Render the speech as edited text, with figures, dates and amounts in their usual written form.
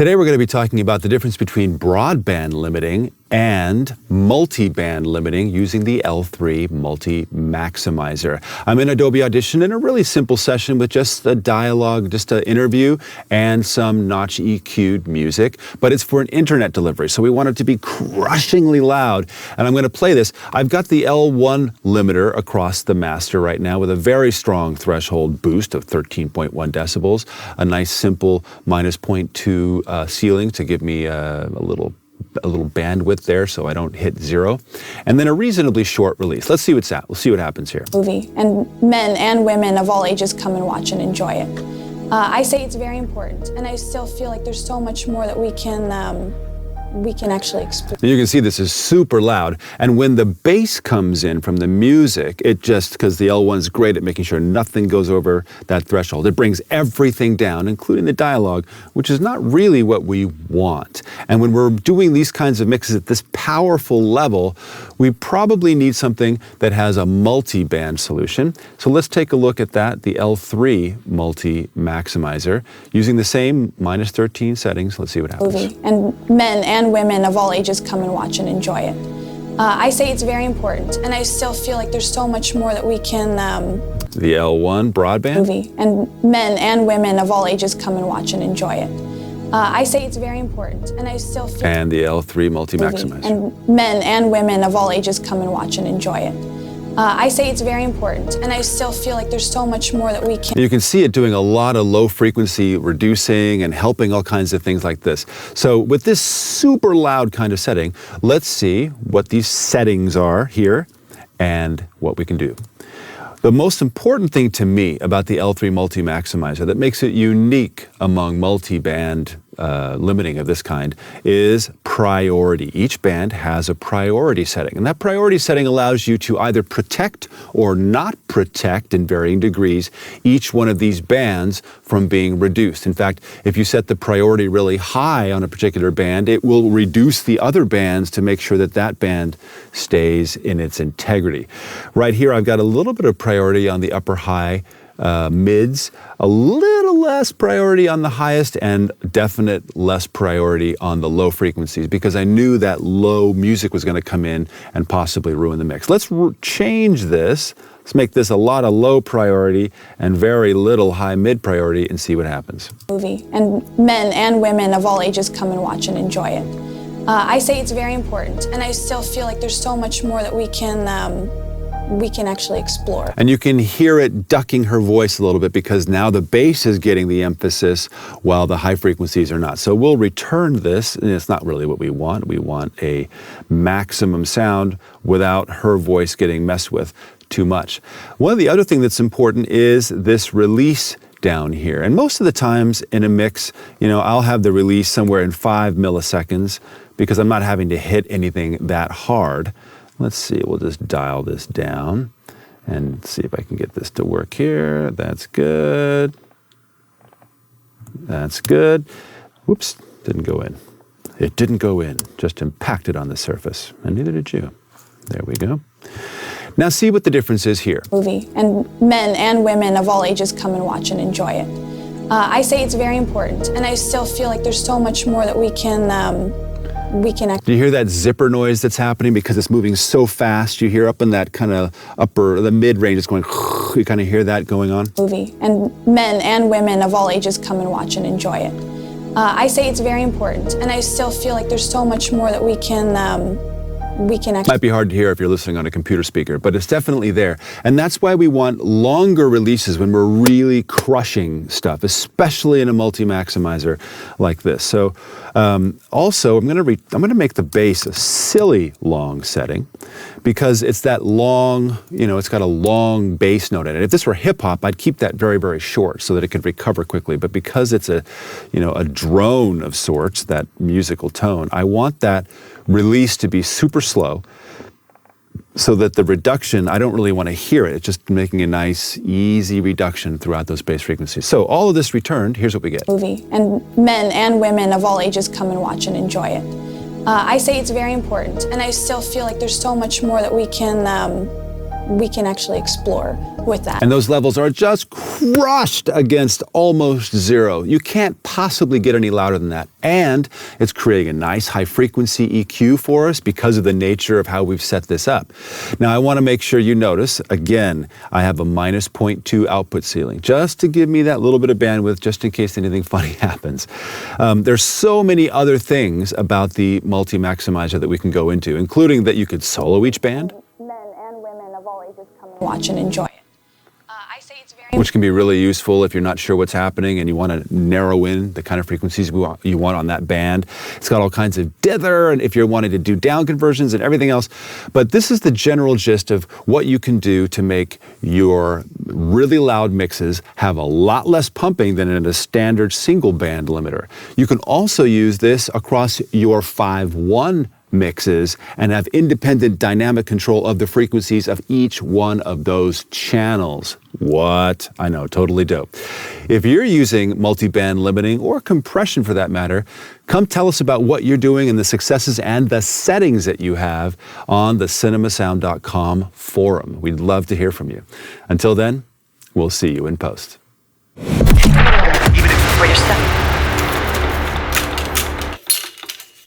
Today we're going to be talking about the difference between broadband limiting and multi-band limiting using the L3 Multimaximizer. I'm in Adobe Audition in a really simple session with just a dialogue, just an interview and some notch EQ'd music, but it's for an internet delivery, so we want it to be crushingly loud. And I'm going to play this. I've got the L1 limiter across the master right now with a very strong threshold boost of 13.1 decibels, a nice simple minus 0.2 ceiling to give me a little bandwidth there so I don't hit zero. And then a reasonably short release. Let's see what's at. We'll see what happens here. Movie, and men and women of all ages come and watch and enjoy it. I say it's very important, and I still feel like there's so much more that we can actually explore. You can see this is super loud, and when the bass comes in from the music, it just, because the L1's great at making sure nothing goes over that threshold, it brings everything down, including the dialogue, which is not really what we want. And when we're doing these kinds of mixes at this powerful level, we probably need something that has a multi-band solution. So let's take a look at that, the L3 Multimaximizer, using the same minus 13 settings. Let's see what happens. Movie, and men and women of all ages come and watch and enjoy it. I say it's very important, and I still feel like there's so much more that we can the L1 broadband? Movie, and men and women of all ages come and watch and enjoy it. I say it's very important, and I still feel... And the L3 Multimaximizer. And men and women of all ages come and watch and enjoy it. I say it's very important, and I still feel like there's so much more that we can... You can see it doing a lot of low frequency reducing and helping all kinds of things like this. So with this super loud kind of setting, let's see what these settings are here and what we can do. The most important thing to me about the L3 Multimaximizer that makes it unique among multi-band limiting of this kind is priority. Each band has a priority setting, and that priority setting allows you to either protect or not protect in varying degrees each one of these bands from being reduced. In fact, if you set the priority really high on a particular band, it will reduce the other bands to make sure that that band stays in its integrity. Right here, I've got a little bit of priority on the upper high mids, a little less priority on the highest, and definite less priority on the low frequencies, because I knew that low music was going to come in and possibly ruin the mix. Let's change this. Let's make this a lot of low priority and very little high mid priority and see what happens. Movie, and men and women of all ages come and watch and enjoy it. I say it's very important, and I still feel like there's so much more that we can actually explore. And you can hear it ducking her voice a little bit because now the bass is getting the emphasis while the high frequencies are not. So we'll return this, and it's not really what we want. We want a maximum sound without her voice getting messed with too much. One of the other things that's important is this release down here. And most of the times in a mix, I'll have the release somewhere in 5 milliseconds because I'm not having to hit anything that hard. Let's see, we'll just dial this down and see if I can get this to work here. That's good. That's good. Whoops, didn't go in. It didn't go in, just impacted on the surface, and neither did you. There we go. Now see what the difference is here. Movie, and men and women of all ages come and watch and enjoy it. I say it's very important, and I still feel like there's so much more that we can Do you hear that zipper noise that's happening because it's moving so fast? You hear up in that kind of the mid range, it's going, you kind of hear that going on? Movie, and men and women of all ages come and watch and enjoy it. I say it's very important, and I still feel like there's so much more that we can actually... Might be hard to hear if you're listening on a computer speaker, but it's definitely there. And that's why we want longer releases when we're really crushing stuff, especially in a multi-maximizer like this. So also, I'm going to make the bass a silly long setting because it's that long, it's got a long bass note in it. If this were hip hop, I'd keep that very, very short so that it could recover quickly. But because it's a drone of sorts, that musical tone, I want that release to be super slow so that the reduction, I don't really want to hear it. It's just making a nice, easy reduction throughout those bass frequencies. So all of this returned, here's what we get. Movie, and men and women of all ages come and watch and enjoy it. I say it's very important, and I still feel like there's so much more that we can actually explore with that. And those levels are just crushed against almost zero. You can't possibly get any louder than that. And it's creating a nice high frequency EQ for us because of the nature of how we've set this up. Now I want to make sure you notice, again, I have a minus 0.2 output ceiling, just to give me that little bit of bandwidth, just in case anything funny happens. There's so many other things about the Multimaximizer that we can go into, including that you could solo each band. Men and women of all ages come and watch and enjoy it. I say it's very Which can be really useful if you're not sure what's happening and you want to narrow in the kind of frequencies you want on that band. It's got all kinds of dither, and if you're wanting to do down conversions and everything else. But this is the general gist of what you can do to make your really loud mixes have a lot less pumping than in a standard single band limiter. You can also use this across your 5.1 mixes and have independent dynamic control of the frequencies of each one of those channels. What? I know, totally dope. If you're using multi-band limiting or compression for that matter, come tell us about what you're doing and the successes and the settings that you have on the cinemasound.com forum. We'd love to hear from you. Until then, we'll see you in post. Even if you're stuck.